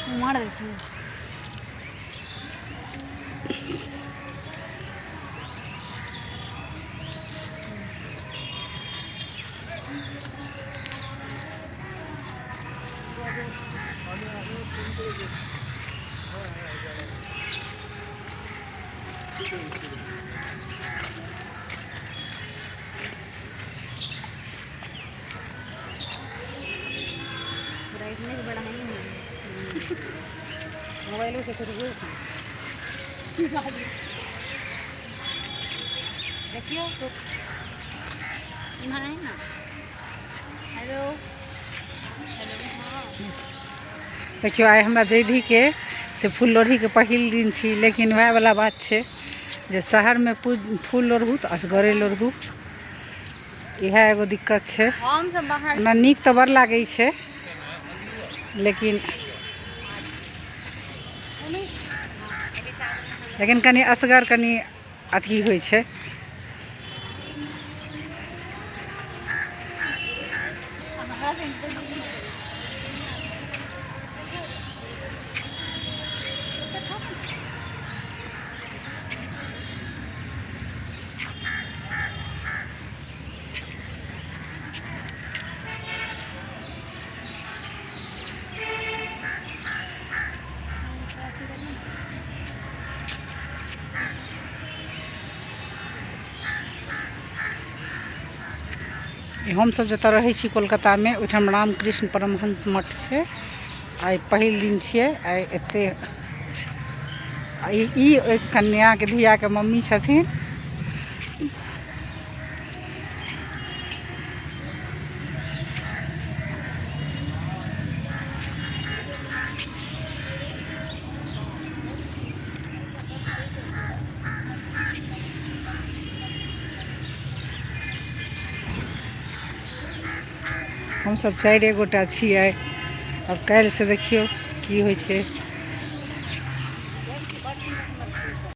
मार देखिए ब्राइटनेस बढ़ाएंगे मोबाइलों से कुछ भी देखियो तो इन्हें है ना। हेलो हेलो हाँ देखियो आइ हमरा जैधी के से फूल लोढ़ी के पहिल दिन छी, लेकिन वह वाला बात छे जे शहर में फूल लोढ़ू तो असगरे लोढ़ू, यह एगो दिक्कत छे। हम सब बाहर ना नीक तो बड़ लागे छे, लेकिन कनी असगर कनी अथी होय छे। हम सब जत रहे छी कोलकाता में, ओठाम रामकृष्ण परमहंस मठ छे। आइ पहिल दिन छिए। आइ एते ई कन्या के धिया के मम्मी छथिन। हम सब 4 गोटा छिए। अब काल्हि से देखियो की होय छे।